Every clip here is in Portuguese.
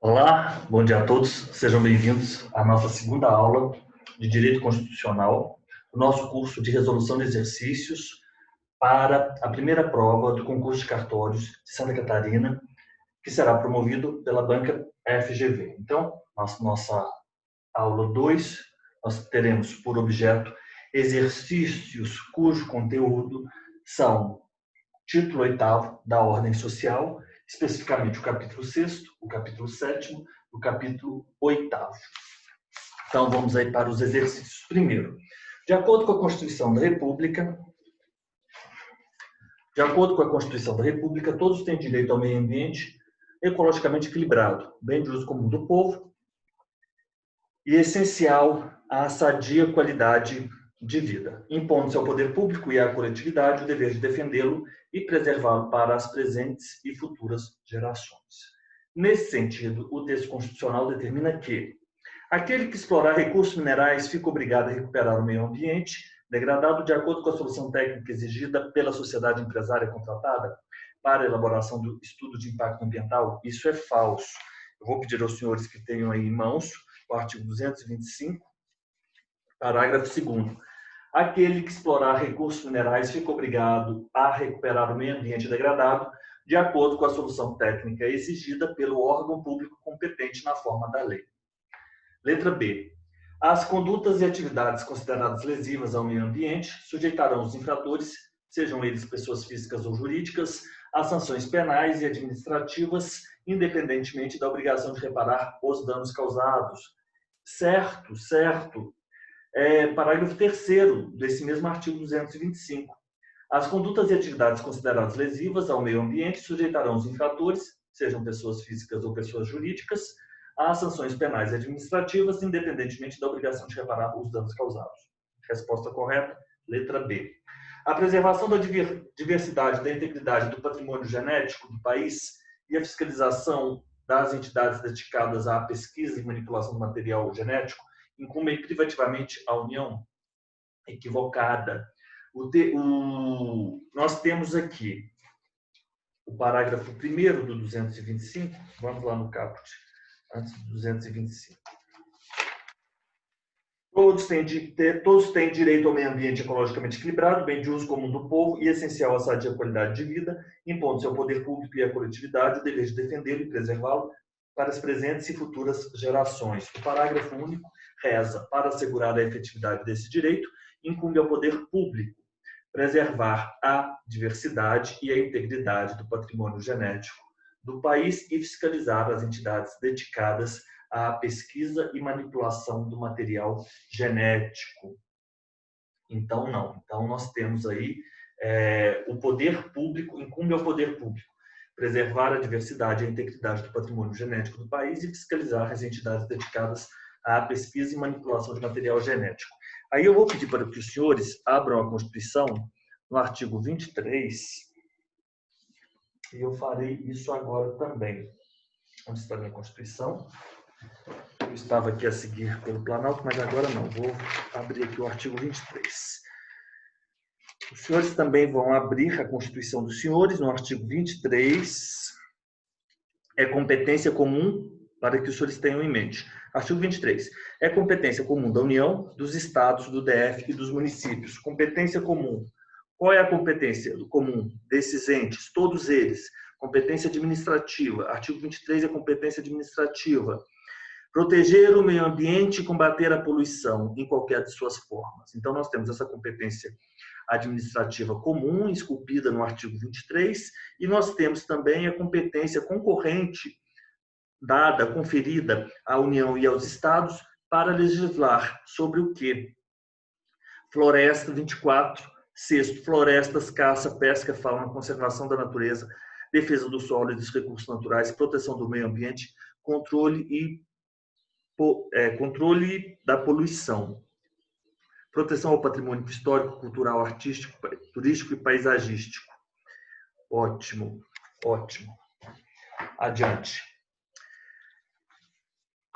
Olá, bom dia a todos. Sejam bem-vindos à nossa segunda aula de Direito Constitucional, o nosso curso de resolução de exercícios para a primeira prova do concurso de cartórios de Santa Catarina, que será promovido pela banca FGV. Então, nossa aula 2, nós teremos por objeto exercícios cujo conteúdo são título 8º da ordem social, especificamente o capítulo 6º, o capítulo 7º, o capítulo 8º. Então, vamos aí para os exercícios. Primeiro, de acordo com a Constituição da República, todos têm direito ao meio ambiente ecologicamente equilibrado, bem de uso comum do povo e essencial à sadia qualidade de vida, impondo-se ao poder público e à coletividade o dever de defendê-lo e preservá-lo para as presentes e futuras gerações. Nesse sentido, o texto constitucional determina que aquele que explorar recursos minerais fica obrigado a recuperar o meio ambiente degradado de acordo com a solução técnica exigida pela sociedade empresária contratada para a elaboração do estudo de impacto ambiental. Isso é falso. Eu vou pedir aos senhores que tenham aí em mãos o artigo 225, parágrafo 2º. Aquele que explorar recursos minerais fica obrigado a recuperar o meio ambiente degradado de acordo com a solução técnica exigida pelo órgão público competente na forma da lei. Letra B. As condutas e atividades consideradas lesivas ao meio ambiente sujeitarão os infratores, sejam eles pessoas físicas ou jurídicas, a sanções penais e administrativas, independentemente da obrigação de reparar os danos causados. Certo. Parágrafo 3º desse mesmo artigo 225. As condutas e atividades consideradas lesivas ao meio ambiente sujeitarão os infratores, sejam pessoas físicas ou pessoas jurídicas, às sanções penais e administrativas, independentemente da obrigação de reparar os danos causados. Resposta correta, letra B. A preservação da diversidade, da integridade do patrimônio genético do país e a fiscalização das entidades dedicadas à pesquisa e manipulação do material genético incumbe privativamente a União? Equivocada. Nós temos aqui o parágrafo 1º do 225, vamos lá no caput, antes do 225. Todos têm direito ao meio ambiente ecologicamente equilibrado, bem de uso comum do povo e essencial à sadia qualidade de vida, impondo-se ao poder público e à coletividade o dever de defendê-lo e preservá-lo para as presentes e futuras gerações. O parágrafo único reza: para assegurar a efetividade desse direito, incumbe ao poder público preservar a diversidade e a integridade do patrimônio genético do país e fiscalizar as entidades dedicadas à pesquisa e manipulação do material genético. Então, não. Então, nós temos aí o poder público, incumbe ao poder público preservar a diversidade e a integridade do patrimônio genético do país e fiscalizar as entidades dedicadas à pesquisa e manipulação de material genético. Aí eu vou pedir para que os senhores abram a Constituição no artigo 23, e eu farei isso agora também. Onde está a minha Constituição? Eu estava aqui a seguir pelo Planalto, mas agora não. Vou abrir aqui o artigo 23. Os senhores também vão abrir a Constituição dos senhores no artigo 23. É competência comum, para que os senhores tenham em mente. Artigo 23. É competência comum da União, dos estados, do DF e dos municípios. Competência comum. Qual é a competência comum desses entes? Todos eles. Competência administrativa. Artigo 23 é competência administrativa. Proteger o meio ambiente e combater a poluição em qualquer de suas formas. Então, nós temos essa competência administrativa comum, esculpida no artigo 23, e nós temos também a competência concorrente dada, conferida à União e aos Estados para legislar sobre o quê? Floresta, 24, sexto, florestas, caça, pesca, fauna, conservação da natureza, defesa do solo e dos recursos naturais, proteção do meio ambiente, controle da poluição, proteção ao patrimônio histórico, cultural, artístico, turístico e paisagístico. Ótimo. Adiante.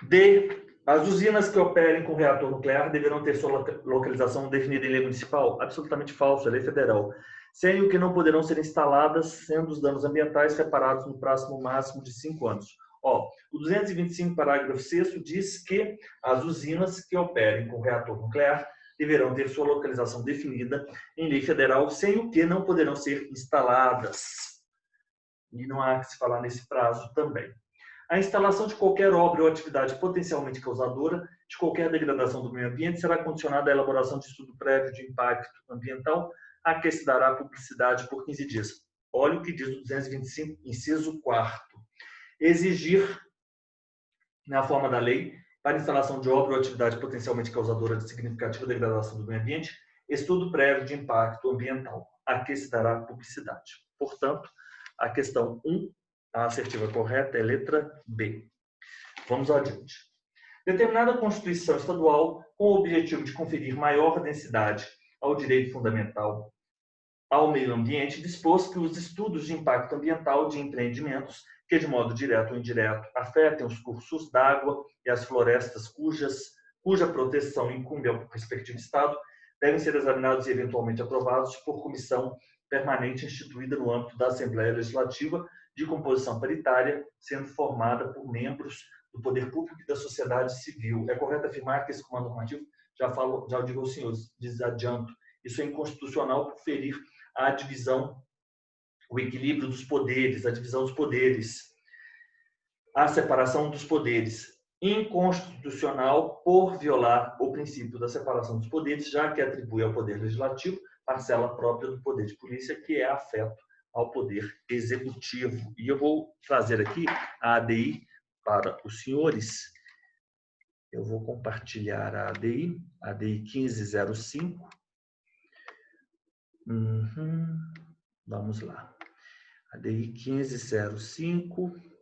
D. As usinas que operem com reator nuclear deverão ter sua localização definida em lei municipal? Absolutamente falso, é lei federal. Sem o que não poderão ser instaladas, sendo os danos ambientais reparados no prazo máximo de 5 anos. Ó, o 225, parágrafo 6º, diz que as usinas que operem com reator nuclear deverão ter sua localização definida em lei federal, sem o que não poderão ser instaladas. E não há que se falar nesse prazo também. A instalação de qualquer obra ou atividade potencialmente causadora de qualquer degradação do meio ambiente será condicionada à elaboração de estudo prévio de impacto ambiental, a que se dará publicidade por 15 dias. Olha o que diz o 225, inciso 4º. Exigir, na forma da lei, para instalação de obra ou atividade potencialmente causadora de significativa degradação do meio ambiente, estudo prévio de impacto ambiental, a que se dará publicidade. Portanto, a questão 1, a assertiva correta, é letra B. Vamos adiante. Determinada Constituição Estadual, com o objetivo de conferir maior densidade ao direito fundamental ao meio ambiente, dispôs que os estudos de impacto ambiental de empreendimentos que, de modo direto ou indireto, afetem os cursos d'água e as florestas cuja proteção incumbe ao respectivo Estado, devem ser examinados e eventualmente aprovados por comissão permanente instituída no âmbito da Assembleia Legislativa, de composição paritária, sendo formada por membros do poder público e da sociedade civil. É correto afirmar que esse comando normativo, já digo aos senhores, desadianto, isso é inconstitucional por ferir a divisão, o equilíbrio dos poderes, a divisão dos poderes, a separação dos poderes. Inconstitucional por violar o princípio da separação dos poderes, já que atribui ao Poder Legislativo parcela própria do poder de polícia, que é afeto ao Poder Executivo. E eu vou trazer aqui a ADI para os senhores. Eu vou compartilhar a ADI 1505. Vamos lá. ADI 1505.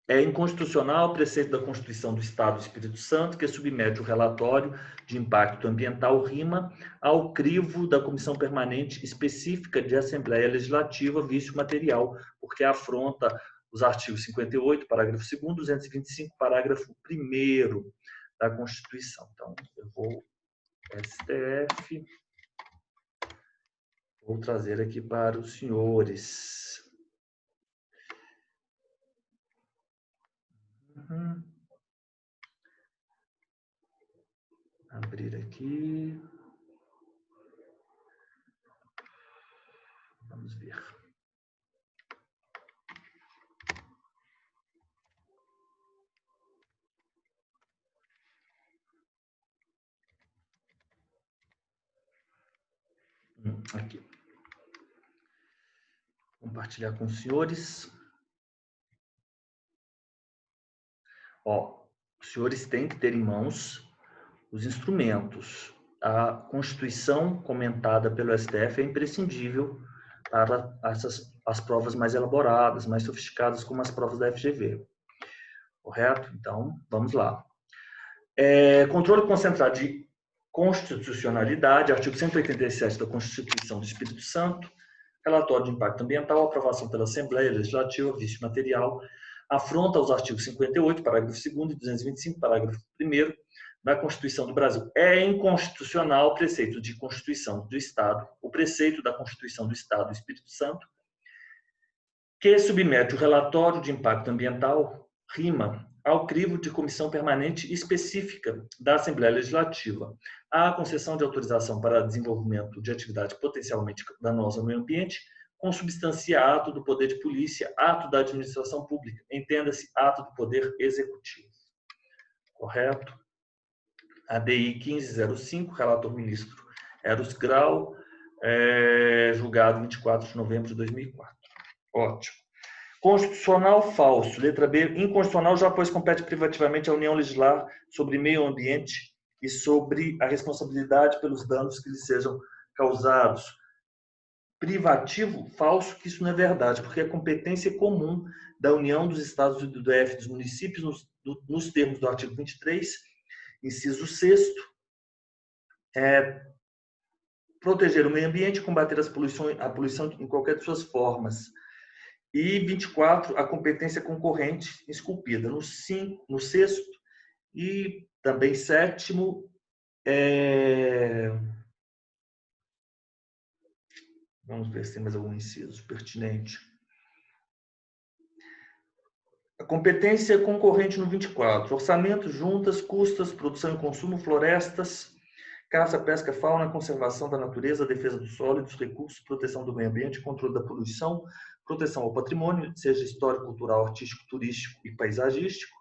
É inconstitucional o preceito da Constituição do Estado do Espírito Santo, que submete o relatório de impacto ambiental RIMA ao crivo da Comissão Permanente Específica de Assembleia Legislativa, vício material, porque afronta os artigos 58, parágrafo 2º, 225, parágrafo 1º da Constituição. Então, eu vou STF, vou trazer aqui para os senhores. Abrir aqui. Vamos ver. Aqui. Compartilhar com os senhores. Ó, os senhores têm que ter em mãos os instrumentos. A Constituição comentada pelo STF é imprescindível para as provas mais elaboradas, mais sofisticadas, como as provas da FGV. Correto? Então, vamos lá. Controle concentrado de constitucionalidade, artigo 187 da Constituição do Espírito Santo, relatório de impacto ambiental, aprovação pela Assembleia Legislativa, vício material, afronta os artigos 58, parágrafo 2º e 225, parágrafo 1º da Constituição do Brasil. É inconstitucional o preceito de Constituição do Estado, o preceito da Constituição do Estado do Espírito Santo, que submete o relatório de impacto ambiental, RIMA, ao crivo de comissão permanente específica da Assembleia Legislativa. A concessão de autorização para desenvolvimento de atividade potencialmente danosa ao meio ambiente, consubstancia ato do poder de polícia, ato da administração pública, entenda-se ato do poder executivo. Correto? ADI 1505, relator ministro Eros Grau, julgado 24 de novembro de 2004. Ótimo. Constitucional falso. Letra B. Inconstitucional, já pois compete privativamente à União legislar sobre meio ambiente e sobre a responsabilidade pelos danos que lhe sejam causados. Privativo, falso, que isso não é verdade, porque a competência comum da União, dos Estados e do DF, dos municípios, nos termos do artigo 23, inciso 6º, é proteger o meio ambiente e combater a poluição em qualquer de suas formas. E 24, a competência concorrente esculpida. No 6º e também 7º, vamos ver se tem mais algum inciso pertinente. A competência concorrente no 24. Orçamento, juntas, custas, produção e consumo, florestas, caça, pesca, fauna, conservação da natureza, defesa do solo e dos recursos, proteção do meio ambiente, controle da poluição, proteção ao patrimônio, seja histórico, cultural, artístico, turístico e paisagístico,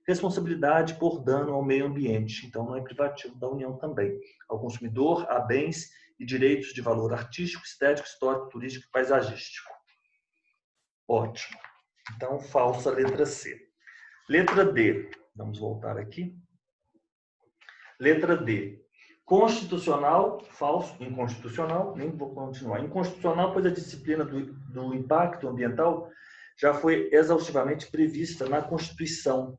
responsabilidade por dano ao meio ambiente, então não é privativo da União também, ao consumidor, a bens e direitos de valor artístico, estético, histórico, turístico e paisagístico. Ótimo. Então, falsa letra C. Letra D. Vamos voltar aqui. Letra D. Constitucional, falso, inconstitucional, nem vou continuar. Inconstitucional, pois a disciplina do impacto ambiental já foi exaustivamente prevista na Constituição.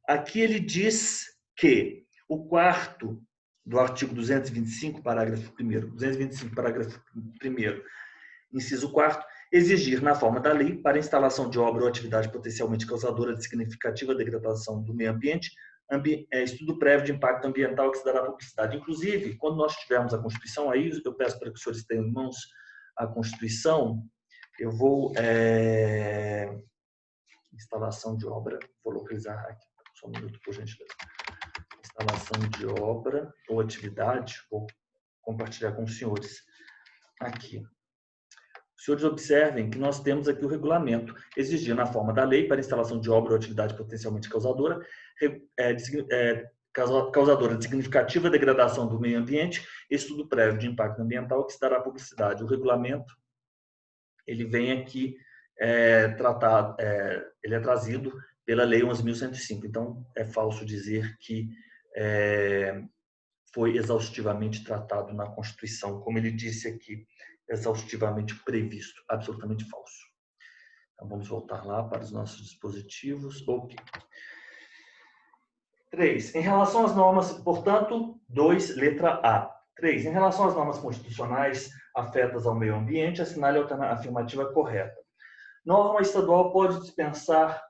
Aqui ele diz que o quarto do artigo 225, parágrafo 1º, 225, parágrafo 1º, inciso 4º, exigir, na forma da lei, para instalação de obra ou atividade potencialmente causadora de significativa degradação do meio ambiente, estudo prévio de impacto ambiental que se dará publicidade. Inclusive, quando nós tivermos a Constituição, aí eu peço para que os senhores tenham em mãos a Constituição, eu vou... instalação de obra, vou localizar aqui, só um minuto, por gentileza. Instalação de obra ou atividade, vou compartilhar com os senhores aqui. Os senhores observem que nós temos aqui o regulamento, exigir na forma da lei para instalação de obra ou atividade potencialmente causadora de significativa degradação do meio ambiente, estudo prévio de impacto ambiental que se dará publicidade. O regulamento, ele vem aqui ele é trazido pela Lei 11.105. Então, é falso dizer que foi exaustivamente tratado na Constituição, como ele disse aqui, exaustivamente previsto, absolutamente falso. Então, vamos voltar lá para os nossos dispositivos. Ok. 3. Em relação às normas, portanto, 2, letra A. 3. Em relação às normas constitucionais afetas ao meio ambiente, assinale a afirmativa correta. Norma estadual pode dispensar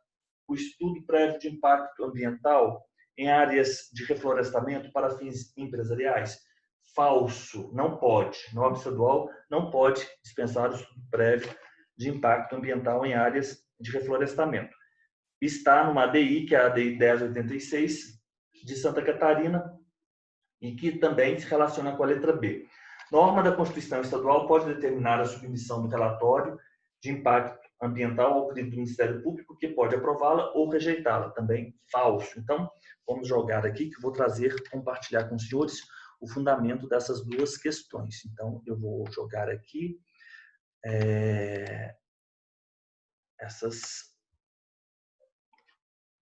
o estudo prévio de impacto ambiental em áreas de reflorestamento para fins empresariais? Falso, não pode. Norma estadual não pode dispensar o estudo prévio de impacto ambiental em áreas de reflorestamento. Está numa ADI, que é a ADI 1086, de Santa Catarina, e que também se relaciona com a letra B. Norma da Constituição Estadual pode determinar a submissão do relatório de impacto ambiental ao crivo do Ministério Público, que pode aprová-la ou rejeitá-la. Também falso. Então, vamos jogar aqui, que eu vou compartilhar com os senhores o fundamento dessas duas questões. Então, eu vou jogar aqui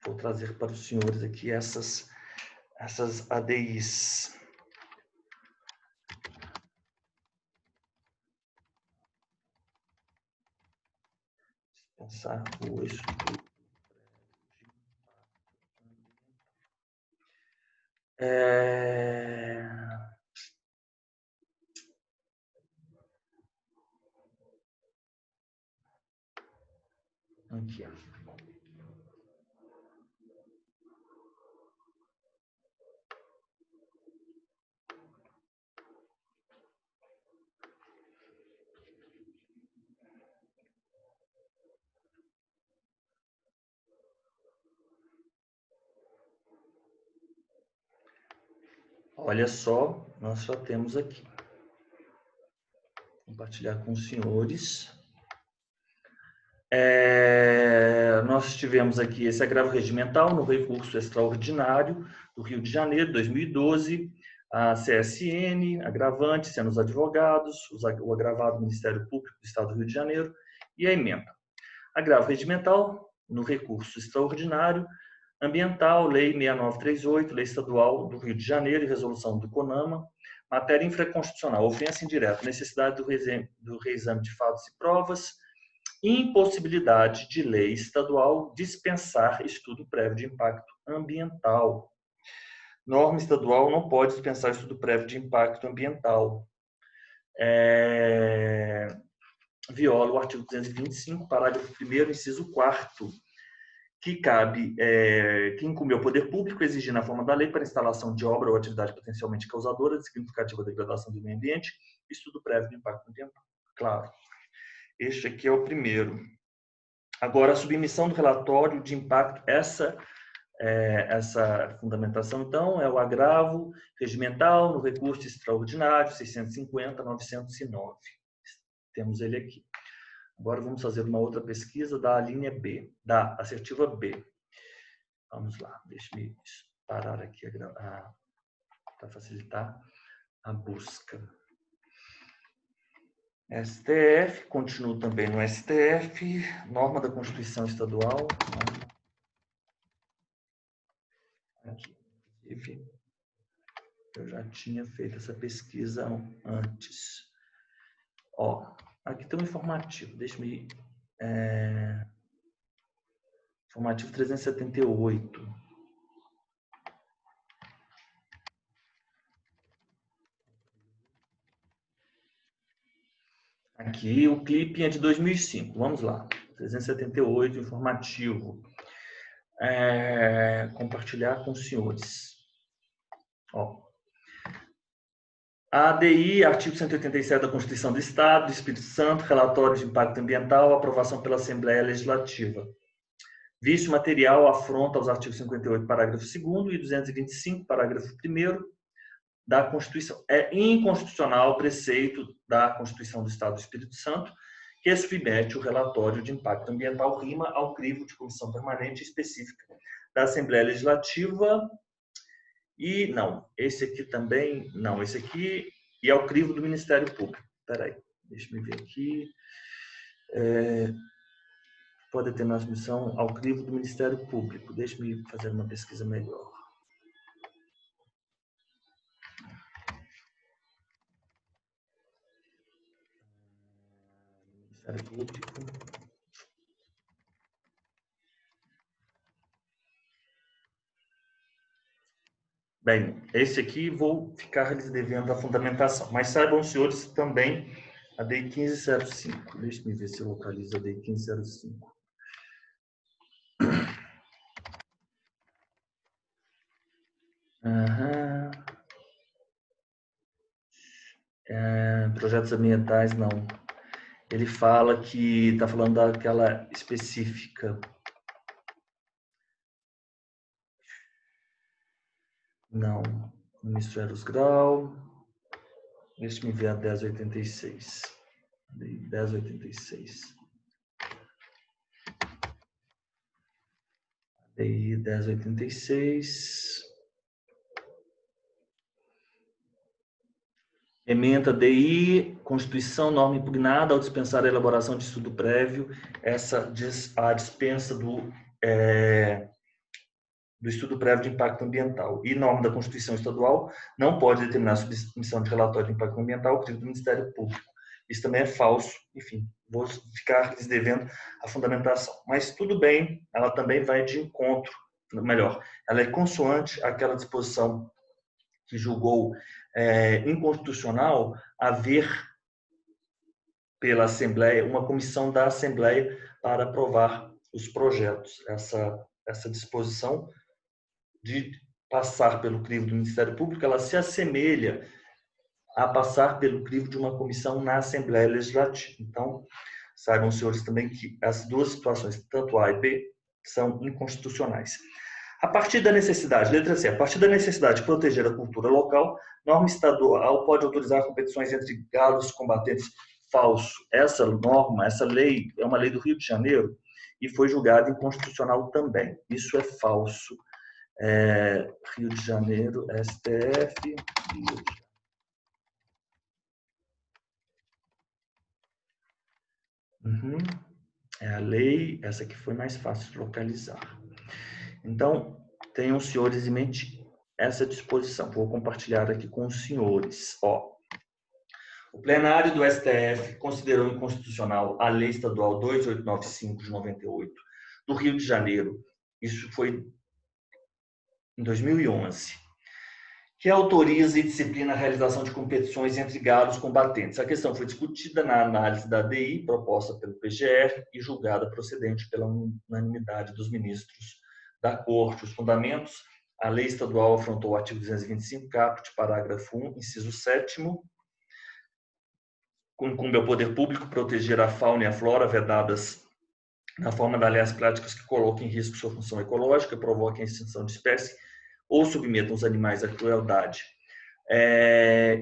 vou trazer para os senhores aqui essas ADIs. Pensar o estudo. Aqui. Olha só, nós já temos aqui. Vou compartilhar com os senhores. Nós tivemos aqui esse agravo regimental no recurso extraordinário do Rio de Janeiro, 2012, a CSN, agravante, sendo os advogados, o agravado do Ministério Público do Estado do Rio de Janeiro e a emenda. Agravo regimental no recurso extraordinário ambiental, Lei 6938, Lei Estadual do Rio de Janeiro e resolução do CONAMA, matéria infraconstitucional, ofensa indireta, necessidade do reexame de fatos e provas, impossibilidade de lei estadual dispensar estudo prévio de impacto ambiental. Norma estadual não pode dispensar estudo prévio de impacto ambiental. Viola o artigo 225, parágrafo 1º, inciso 4º, que incumbe ao poder público exigir na forma da lei para instalação de obra ou atividade potencialmente causadora de significativa degradação do meio ambiente, estudo prévio de impacto ambiental. Claro. Este aqui é o primeiro. Agora, a submissão do relatório de impacto, essa fundamentação, então, é o agravo regimental no recurso extraordinário 650.909. Temos ele aqui. Agora vamos fazer uma outra pesquisa da linha B, da assertiva B. Vamos lá, deixe-me parar aqui para facilitar a busca. STF, continuo também no STF, norma da Constituição Estadual. Aqui, inclusive, eu já tinha feito essa pesquisa antes. Ó, aqui tem um informativo, deixa-me... informativo 378. Aqui o clipe é de 2005. Vamos lá. 378, informativo. Compartilhar com os senhores. Ó. A ADI, artigo 187 da Constituição do Estado do Espírito Santo, relatório de impacto ambiental, aprovação pela Assembleia Legislativa. Vício material afronta aos artigos 58, parágrafo 2º e 225, parágrafo 1º da Constituição. É inconstitucional o preceito da Constituição do Estado do Espírito Santo, que submete o relatório de impacto ambiental RIMA ao crivo de comissão permanente específica da Assembleia Legislativa. E não, esse aqui também, não, esse aqui e ao crivo do Ministério Público. Espera aí, deixa eu ver aqui. Pode ter na submissão ao crivo do Ministério Público. Deixa-me fazer uma pesquisa melhor. Ministério Público. Bem, esse aqui vou ficar lhes devendo a fundamentação. Mas saibam, senhores, também a DI 1505. Deixa-me ver se eu localizo a DI 1505. Projetos ambientais, não. Ele fala que está falando daquela específica. Não. Ministro Eros Grau. Deixa-me ver a 1086. 1086. DI 1086. Ementa DI, Constituição, norma impugnada ao dispensar a elaboração de estudo prévio, a dispensa do estudo prévio de impacto ambiental. E norma da Constituição Estadual não pode determinar a submissão de relatório de impacto ambiental ao crivo do Ministério Público. Isso também é falso. Enfim, vou ficar lhes devendo a fundamentação. Mas tudo bem, ela também vai de encontro, melhor, ela é consoante àquela disposição que julgou inconstitucional haver pela Assembleia, uma comissão da Assembleia para aprovar os projetos. Essa disposição de passar pelo crivo do Ministério Público, ela se assemelha a passar pelo crivo de uma comissão na Assembleia Legislativa. Então, saibam, senhores, também que as duas situações, tanto A e B, são inconstitucionais. A partir da necessidade, letra C, a partir da necessidade de proteger a cultura local, norma estadual pode autorizar competições entre galos combatentes. Falso. Essa norma, essa lei, é uma lei do Rio de Janeiro e foi julgada inconstitucional também. Isso é falso. Rio de Janeiro, STF, Rio de Janeiro. É a lei, essa aqui foi mais fácil de localizar. Então, tenham os senhores em mente essa disposição. Vou compartilhar aqui com os senhores. Ó, o plenário do STF considerou inconstitucional a Lei Estadual 2895 de 98 do Rio de Janeiro. Isso foi em 2011. Que autoriza e disciplina a realização de competições entre galos combatentes. A questão foi discutida na análise da ADI, proposta pelo PGR e julgada procedente pela unanimidade dos ministros da Corte. Os fundamentos: a lei estadual afrontou o artigo 225, caput, parágrafo 1, inciso 7º, incumbe ao poder público proteger a fauna e a flora vedadas na forma da lei as práticas que coloquem em risco sua função ecológica, provoquem a extinção de espécie ou submetam os animais à crueldade.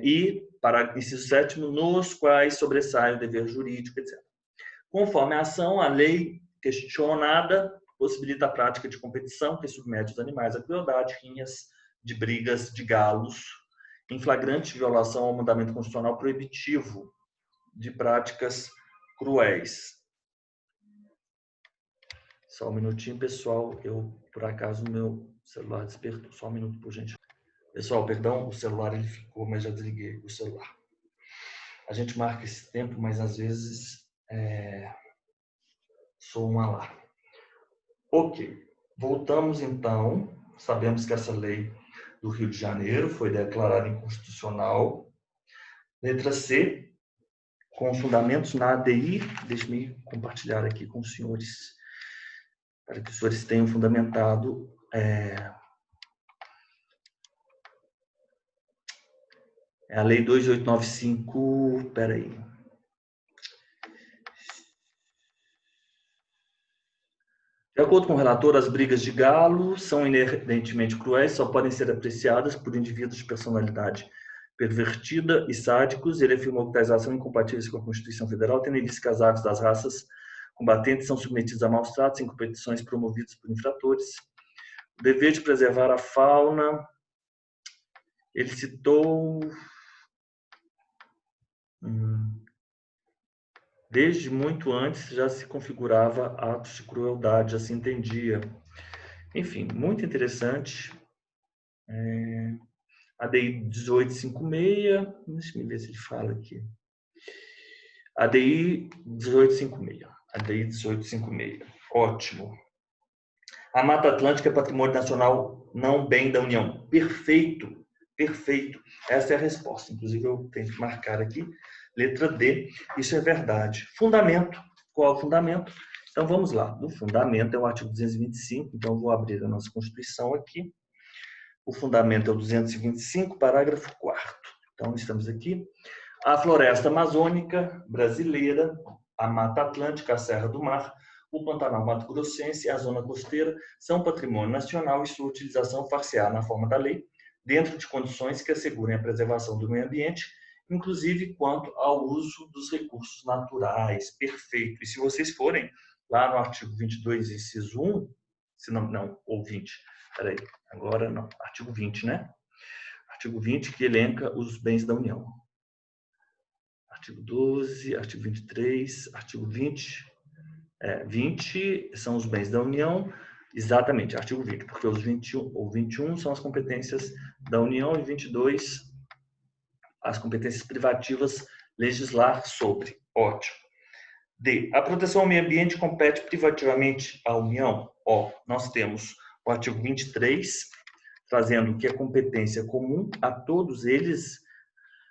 E, para inciso 7º, nos quais sobressai o dever jurídico, etc. Conforme a ação, a lei questionada possibilita a prática de competição que submete os animais à crueldade, rinhas de brigas de galos, em flagrante violação ao mandamento constitucional proibitivo de práticas cruéis. Só um minutinho, pessoal. Por acaso, o meu celular despertou. Só um minuto, por gentileza. Pessoal, perdão, o celular ele ficou, mas já desliguei o celular. A gente marca esse tempo, mas às vezes soa um alarme. Ok. Voltamos, então. Sabemos que essa lei do Rio de Janeiro foi declarada inconstitucional. Letra C, com fundamentos na ADI. Deixe-me compartilhar aqui com os senhores, para que os senhores tenham fundamentado a Lei 2895, espera aí. De acordo com o relator, as brigas de galo são inerentemente cruéis, só podem ser apreciadas por indivíduos de personalidade pervertida e sádicos. Ele afirmou que tais ações são incompatíveis com a Constituição Federal, tendo em vista que as aves das raças combatentes são submetidas a maus tratos em competições promovidas por infratores. O dever de preservar a fauna, ele citou... Desde muito antes já se configurava atos de crueldade, já se entendia. Enfim, muito interessante. ADI 1856, deixa eu ver se ele fala aqui. ADI 1856. Ótimo. A Mata Atlântica é patrimônio nacional, não bem da União. Perfeito, perfeito. Essa é a resposta. Inclusive, eu tenho que marcar aqui. Letra D, isso é verdade. Fundamento. Qual é o fundamento? Então, vamos lá. O fundamento é o artigo 225, então eu vou abrir a nossa Constituição aqui. O fundamento é o 225, parágrafo 4º. Então, estamos aqui. A floresta amazônica brasileira, a Mata Atlântica, a Serra do Mar, o Pantanal Mato-Grossense e a zona costeira são patrimônio nacional e sua utilização far-se-á na forma da lei, dentro de condições que assegurem a preservação do meio ambiente, inclusive quanto ao uso dos recursos naturais. Perfeito. E se vocês forem lá no artigo 22, inciso 1, se não, ou 20, peraí, agora não, artigo 20, né? Artigo 20, que elenca os bens da União. Artigo 12, artigo 23, artigo 20. 20 são os bens da União, exatamente, artigo 20, porque os 21 ou 21 são as competências da União e 22 as competências privativas legislar sobre. Ótimo. D. A proteção ao meio ambiente compete privativamente à União? Nós temos o artigo 23, trazendo que é competência comum a todos eles,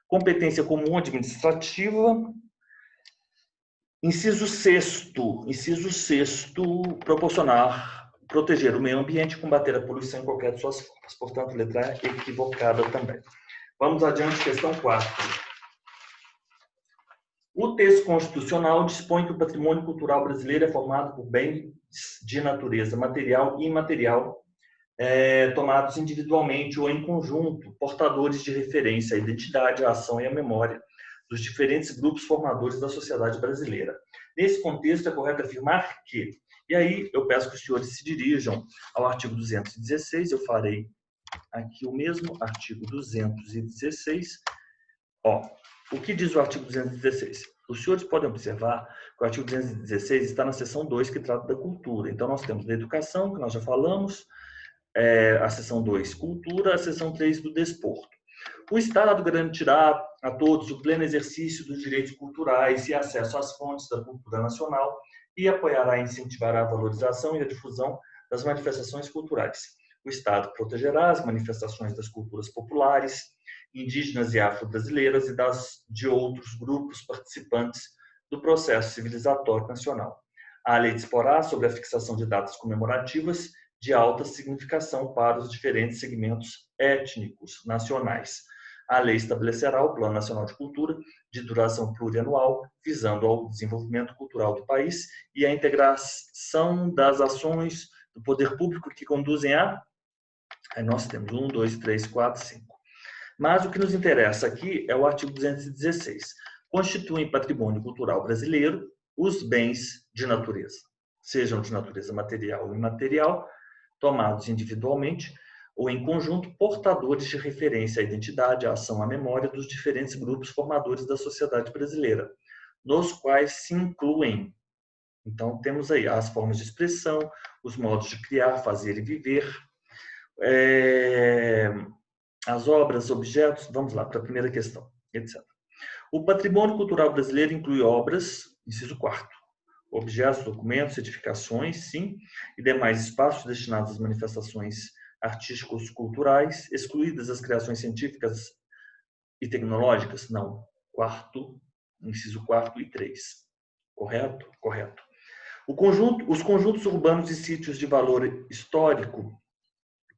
competência comum administrativa. Inciso 6º, proteger o meio ambiente e combater a poluição em qualquer de suas formas. Portanto, letra A equivocada também. Vamos adiante, questão 4. O texto constitucional dispõe que o patrimônio cultural brasileiro é formado por bens de natureza material e imaterial, tomados individualmente ou em conjunto, portadores de referência à identidade, à ação e à memória dos diferentes grupos formadores da sociedade brasileira. Nesse contexto, é correto afirmar que, e aí eu peço que os senhores se dirijam ao artigo 216, eu farei aqui o mesmo, artigo 216. O que diz o artigo 216? Os senhores podem observar que o artigo 216 está na seção 2, que trata da cultura. Então, nós temos da educação, que nós já falamos, a seção 2, cultura, a seção 3 do desporto. O Estado garantirá a todos o pleno exercício dos direitos culturais e acesso às fontes da cultura nacional e apoiará e incentivará a valorização e a difusão das manifestações culturais. O Estado protegerá as manifestações das culturas populares, indígenas e afro-brasileiras e de outros grupos participantes do processo civilizatório nacional. A lei disporá sobre a fixação de datas comemorativas de alta significação para os diferentes segmentos étnicos nacionais. A lei estabelecerá o Plano Nacional de Cultura, de duração plurianual, visando ao desenvolvimento cultural do país e à integração das ações do poder público que conduzem a... Aí nós temos 1, 2, 3, 4, 5. Mas o que nos interessa aqui é o artigo 216. Constituem patrimônio cultural brasileiro os bens de natureza, sejam de natureza material ou imaterial, tomados individualmente ou em conjunto, portadores de referência à identidade, à ação, à memória dos diferentes grupos formadores da sociedade brasileira, nos quais se incluem. Então, temos aí as formas de expressão, os modos de criar, fazer e viver, as obras, objetos, vamos lá para a primeira questão, etc. O patrimônio cultural brasileiro inclui obras, inciso 4º, objetos, documentos, edificações, sim, e demais espaços destinados às manifestações artísticos culturais, excluídas as criações científicas e tecnológicas? Não. Inciso 4º e 3. Correto? Correto. Os conjuntos urbanos e sítios de valor histórico,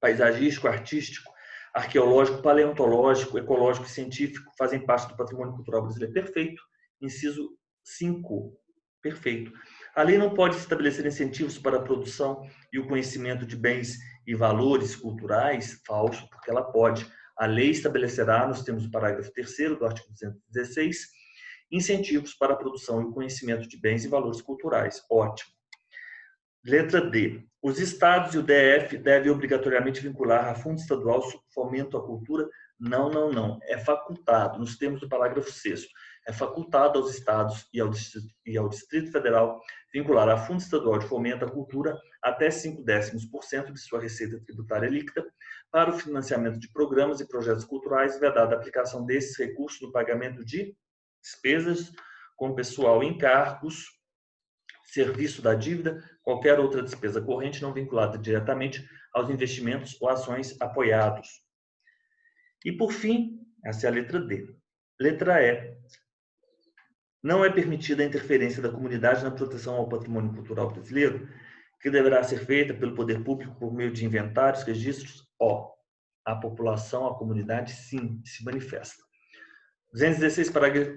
paisagístico, artístico, arqueológico, paleontológico, ecológico e científico fazem parte do patrimônio cultural brasileiro. Perfeito. Inciso 5. Perfeito. A lei não pode estabelecer incentivos para a produção e o conhecimento de bens e valores culturais? Falso, porque ela pode. A lei estabelecerá, nos termos do parágrafo 3º do artigo 216, incentivos para a produção e o conhecimento de bens e valores culturais. Ótimo. Letra D. Os estados e o DF devem obrigatoriamente vincular a fundo estadual fomento à cultura? Não, não, não. É facultado, nos termos do parágrafo 6º. É facultado aos estados e ao Distrito Federal vincular a fundo estadual de fomento à cultura até 0,5% de sua receita tributária líquida para o financiamento de programas e projetos culturais, vedada a aplicação desses recursos no pagamento de despesas com pessoal e encargos, serviço da dívida, qualquer outra despesa corrente não vinculada diretamente aos investimentos ou ações apoiados. E, por fim, essa é a letra D. Letra E. Não é permitida a interferência da comunidade na proteção ao patrimônio cultural brasileiro, que deverá ser feita pelo poder público por meio de inventários, registros. A população, a comunidade, sim, se manifesta. 216,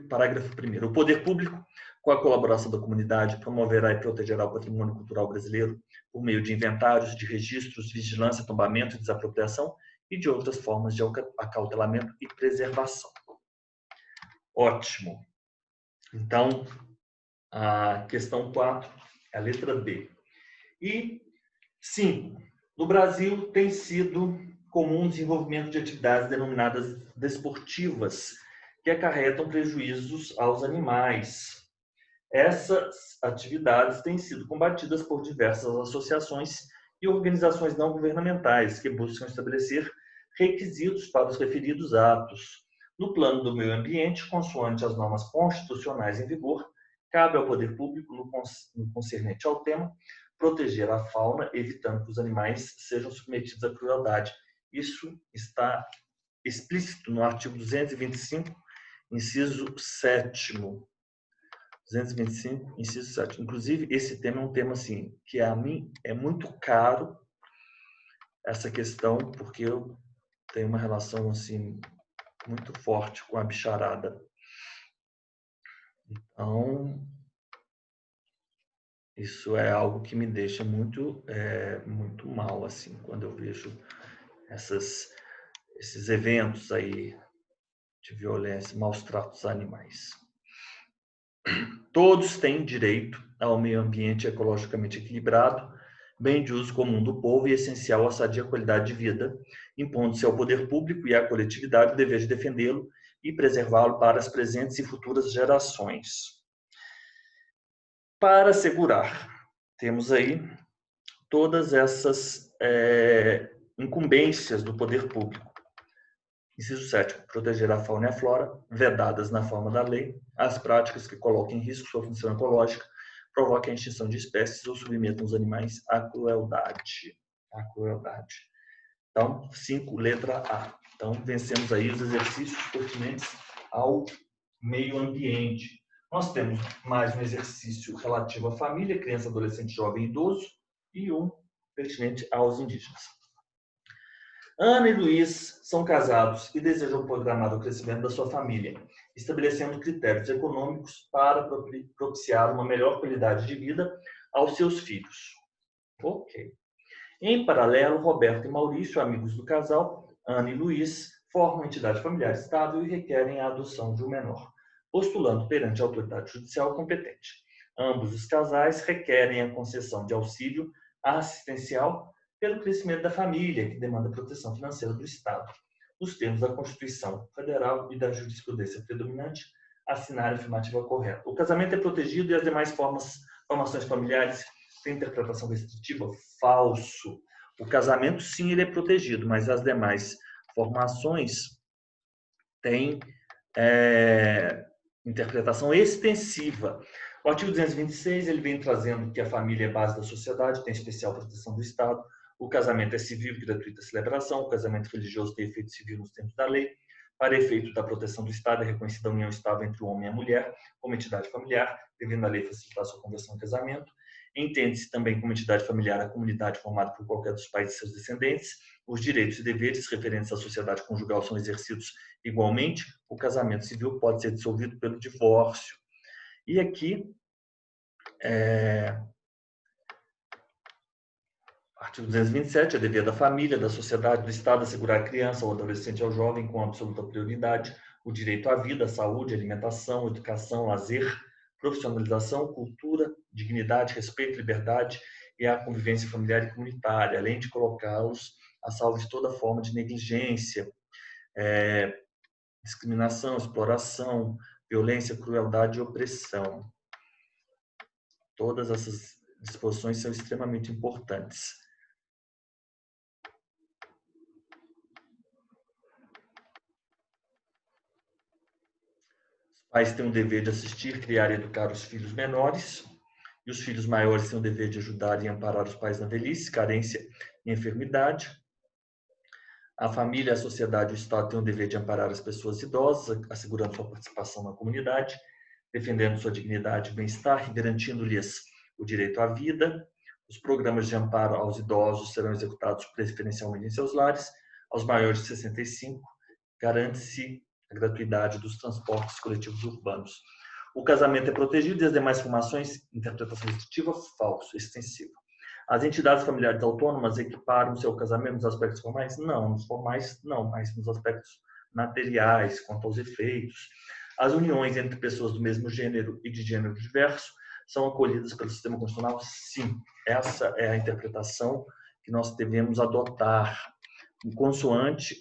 parágrafo 1º. O poder público, com a colaboração da comunidade, promoverá e protegerá o patrimônio cultural brasileiro por meio de inventários, de registros, vigilância, tombamento e desapropriação e de outras formas de acautelamento e preservação. Ótimo. Então, a questão 4 é a letra B. E 5. No Brasil, tem sido comum o desenvolvimento de atividades denominadas desportivas, que acarretam prejuízos aos animais. Essas atividades têm sido combatidas por diversas associações e organizações não governamentais que buscam estabelecer requisitos para os referidos atos. No plano do meio ambiente, consoante as normas constitucionais em vigor, cabe ao poder público, no concernente ao tema, proteger a fauna, evitando que os animais sejam submetidos à crueldade. Isso está explícito no artigo 225, inciso 7º. 225, inciso 7. Inclusive, esse tema é um tema assim, que a mim é muito caro, essa questão, porque eu tenho uma relação assim, muito forte com a bicharada. Então, isso é algo que me deixa muito mal, assim, quando eu vejo esses eventos aí de violência, maus tratos a animais. Todos têm direito ao meio ambiente ecologicamente equilibrado, bem de uso comum do povo e essencial à sadia qualidade de vida, impondo-se ao poder público e à coletividade o dever de defendê-lo e preservá-lo para as presentes e futuras gerações. Para assegurar, temos aí todas essas incumbências do poder público. Inciso 7º. Proteger a fauna e a flora, vedadas na forma da lei, as práticas que coloquem em risco sua função ecológica, provoquem a extinção de espécies ou submetam os animais à crueldade. Então, 5, letra A. Então, vencemos aí os exercícios pertinentes ao meio ambiente. Nós temos mais um exercício relativo à família, criança, adolescente, jovem e idoso, e um pertinente aos indígenas. Ana e Luiz são casados e desejam programar o crescimento da sua família, estabelecendo critérios econômicos para propiciar uma melhor qualidade de vida aos seus filhos. Ok. Em paralelo, Roberto e Maurício, amigos do casal, Ana e Luiz, formam uma entidade familiar estável e requerem a adoção de um menor, postulando perante a autoridade judicial competente. Ambos os casais requerem a concessão de auxílio assistencial pelo crescimento da família, que demanda proteção financeira do Estado, nos termos da Constituição Federal e da jurisprudência predominante, assinar a afirmativa correta. O casamento é protegido e as demais formações familiares têm interpretação restritiva? Falso. O casamento, sim, ele é protegido, mas as demais formações têm interpretação extensiva. O artigo 226 ele vem trazendo que a família é base da sociedade, tem especial proteção do Estado. O casamento é civil e gratuita celebração. O casamento religioso tem efeito civil nos termos da lei. Para efeito da proteção do Estado, é reconhecida a união estável entre o homem e a mulher como entidade familiar, devendo a lei facilitar sua conversão em casamento. Entende-se também como entidade familiar a comunidade formada por qualquer dos pais e seus descendentes. Os direitos e deveres referentes à sociedade conjugal são exercidos igualmente. O casamento civil pode ser dissolvido pelo divórcio. E aqui, artigo 227, é dever da família, da sociedade, do Estado assegurar à criança, ao adolescente e ao jovem com absoluta prioridade o direito à vida, saúde, alimentação, educação, lazer, profissionalização, cultura, dignidade, respeito, liberdade e a convivência familiar e comunitária, além de colocá-los a salvo de toda forma de negligência, discriminação, exploração, violência, crueldade e opressão. Todas essas disposições são extremamente importantes. Os pais têm o dever de assistir, criar e educar os filhos menores, e os filhos maiores têm o dever de ajudar e amparar os pais na velhice, carência e enfermidade. A família, a sociedade e o Estado têm o dever de amparar as pessoas idosas, assegurando sua participação na comunidade, defendendo sua dignidade e bem-estar e garantindo-lhes o direito à vida. Os programas de amparo aos idosos serão executados preferencialmente em seus lares. Aos maiores de 65, garante-se a gratuidade dos transportes coletivos urbanos. O casamento é protegido e as demais formações, interpretação restritiva, falso, extensivo. As entidades familiares autônomas equiparam seu casamento nos aspectos formais? Não, nos formais não, mas nos aspectos materiais, quanto aos efeitos. As uniões entre pessoas do mesmo gênero e de gênero diverso são acolhidas pelo sistema constitucional? Sim. Essa é a interpretação que nós devemos adotar, consoante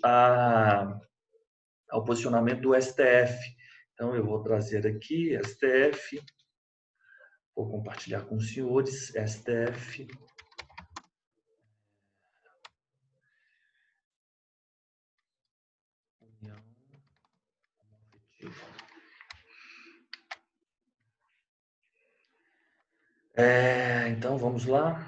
ao posicionamento do STF. Então, eu vou trazer aqui STF, vou compartilhar com os senhores, STF. União afetiva. Então, vamos lá.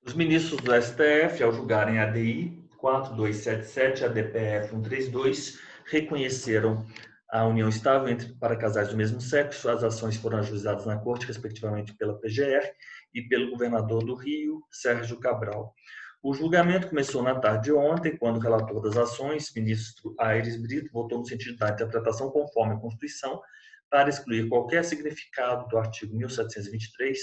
Os ministros do STF, ao julgarem a ADI 4277 e a DPF 132, reconheceram a união estável para casais do mesmo sexo. As ações foram ajuizadas na Corte, respectivamente pela PGR e pelo governador do Rio, Sérgio Cabral. O julgamento começou na tarde de ontem, quando o relator das ações, ministro Aires Brito, votou no sentido da interpretação conforme a Constituição, para excluir qualquer significado do artigo 1723,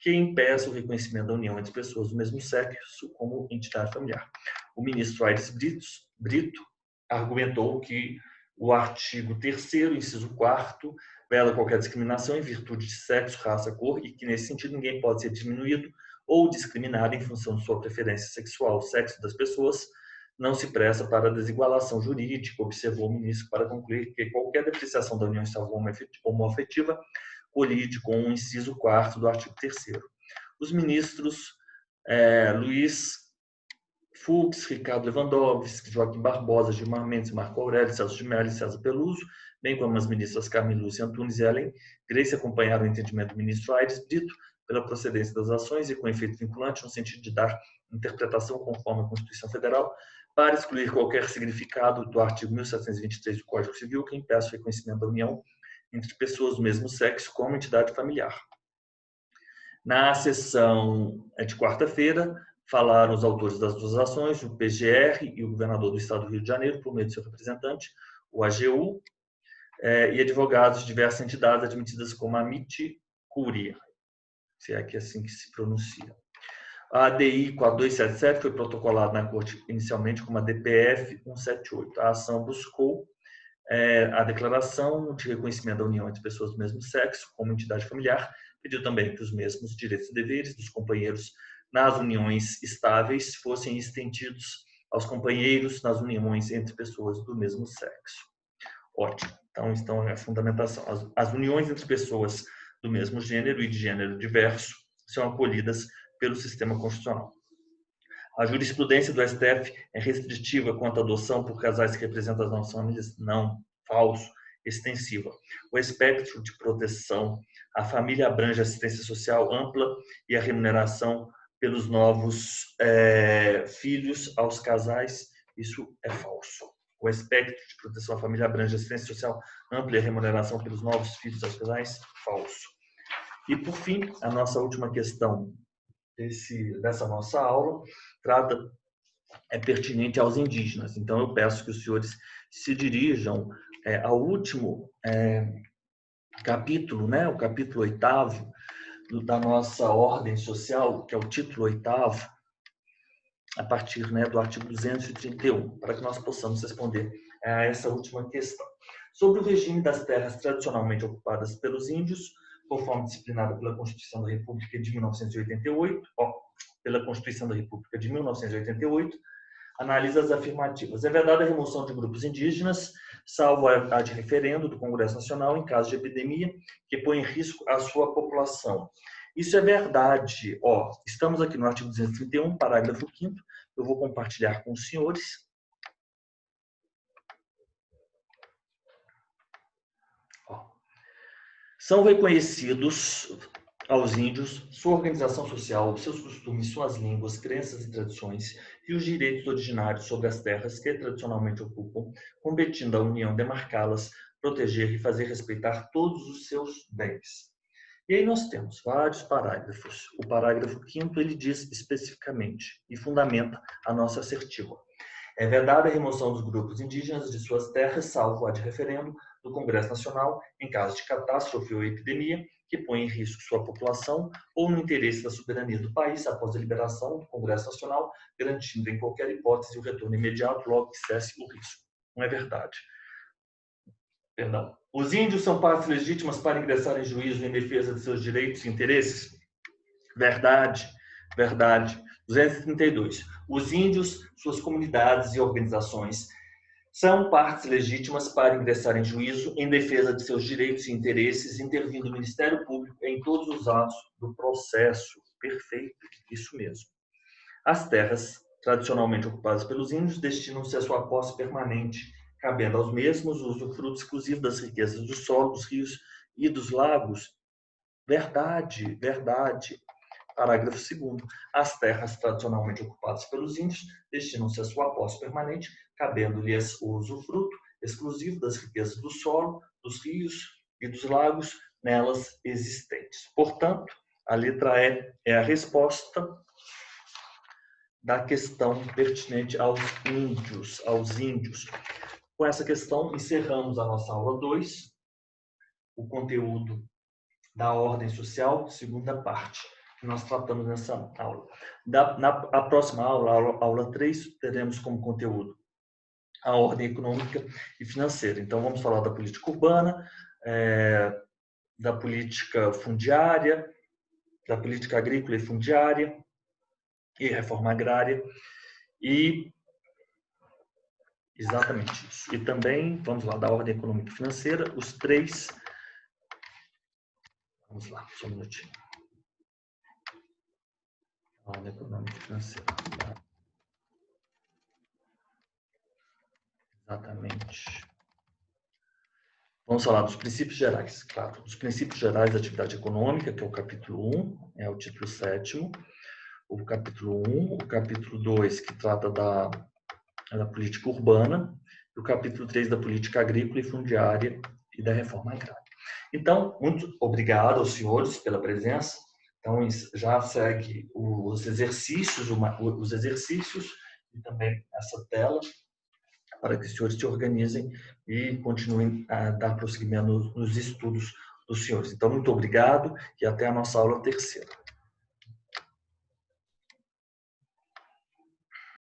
que impeça o reconhecimento da união entre pessoas do mesmo sexo como entidade familiar. O ministro Aires Brito argumentou que o artigo 3º, inciso 4º, vela qualquer discriminação em virtude de sexo, raça, cor, e que, nesse sentido, ninguém pode ser diminuído ou discriminado em função de sua preferência sexual. O sexo das pessoas não se presta para a desigualação jurídica, observou o ministro, para concluir que qualquer depreciação da união estável homoafetiva colide com o inciso 4º do artigo 3º. Os ministros Luiz Fux, Ricardo Lewandowski, Joaquim Barbosa, Gilmar Mendes, Marco Aurélio, Celso de Mello e César Peluso, bem como as ministras Carmen Lúcia Antunes e Ellen Grace, acompanharam o entendimento do ministro Aires Brito, pela procedência das ações e com efeito vinculante no sentido de dar interpretação conforme a Constituição Federal, para excluir qualquer significado do artigo 1723 do Código Civil que impeça o reconhecimento da união entre pessoas do mesmo sexo como entidade familiar. Na sessão de quarta-feira, falaram os autores das duas ações, o PGR e o governador do Estado do Rio de Janeiro, por meio do seu representante, o AGU, e advogados de diversas entidades admitidas como Amite Curia, se é que é assim que se pronuncia. A ADI 4277 foi protocolada na Corte inicialmente como a DPF 178. A ação buscou a declaração de reconhecimento da união entre pessoas do mesmo sexo como entidade familiar, pediu também que os mesmos direitos e deveres dos companheiros nas uniões estáveis fossem estendidos aos companheiros nas uniões entre pessoas do mesmo sexo. Ótimo. Então, a fundamentação. As uniões entre pessoas do mesmo gênero e de gênero diverso são acolhidas pelo sistema constitucional. A jurisprudência do STF é restritiva quanto à adoção por casais que representam as novas famílias? Não. Falso. Extensiva. O espectro de proteção à família abrange a assistência social ampla e a remuneração pelos novos filhos aos casais. Isso é falso. O espectro de proteção à família abrange a assistência social ampla e a remuneração pelos novos filhos aos casais? Falso. E, por fim, a nossa última questão dessa nossa aula é pertinente aos indígenas. Então, eu peço que os senhores se dirijam ao último capítulo, né, o capítulo 8º da nossa ordem social, que é o título 8º, a partir do artigo 231, para que nós possamos responder a essa última questão. Sobre o regime das terras tradicionalmente ocupadas pelos índios, conforme disciplinado pela Constituição da República de 1988, analisa as afirmativas. É vedada a remoção de grupos indígenas, salvo a de referendo do Congresso Nacional em caso de epidemia que põe em risco a sua população. Isso é verdade. Estamos aqui no artigo 231, parágrafo 5º. Eu vou compartilhar com os senhores. São reconhecidos aos índios sua organização social, seus costumes, suas línguas, crenças e tradições e os direitos originários sobre as terras que tradicionalmente ocupam, competindo à União demarcá-las, proteger e fazer respeitar todos os seus bens. E aí nós temos vários parágrafos. O parágrafo 5º ele diz especificamente e fundamenta a nossa assertiva. É vedada a remoção dos grupos indígenas de suas terras, salvo a de referendo do Congresso Nacional, em caso de catástrofe ou epidemia, que põe em risco sua população ou no interesse da soberania do país após a liberação do Congresso Nacional, garantindo em qualquer hipótese o retorno imediato logo que cesse o risco. Não é verdade. Perdão. Os índios são partes legítimas para ingressar em juízo em defesa de seus direitos e interesses? Verdade. Verdade. 232. Os índios, suas comunidades e organizações são partes legítimas para ingressar em juízo em defesa de seus direitos e interesses, intervindo o Ministério Público em todos os atos do processo. Perfeito, isso mesmo. As terras tradicionalmente ocupadas pelos índios destinam-se à sua posse permanente, cabendo aos mesmos o usufruto exclusivo das riquezas do solo, dos rios e dos lagos. Verdade, verdade. Parágrafo 2º. As terras tradicionalmente ocupadas pelos índios destinam-se à sua posse permanente, cabendo-lhes o usufruto exclusivo das riquezas do solo, dos rios e dos lagos nelas existentes. Portanto, a letra E é a resposta da questão pertinente aos índios. Com essa questão, encerramos a nossa aula 2, o conteúdo da ordem social, segunda parte, que nós tratamos nessa aula. Na próxima aula, aula 3, teremos como conteúdo a ordem econômica e financeira. Então, vamos falar da política urbana, da política fundiária, da política agrícola e fundiária e reforma agrária e exatamente isso. E também, vamos lá, da ordem econômica e financeira, os 3... Vamos lá, só um minutinho. Ordem econômica e financeira. Exatamente. Vamos falar dos princípios gerais, claro. Os princípios gerais da atividade econômica, que é o capítulo 1, é o título 7º. O capítulo 1, o capítulo 2, que trata da política urbana, e o capítulo 3 da política agrícola e fundiária e da reforma agrária. Então, muito obrigado aos senhores pela presença. Então, já segue os exercícios e também essa tela, para que os senhores se organizem e continuem a dar prosseguimento nos estudos dos senhores. Então, muito obrigado e até a nossa aula terceira.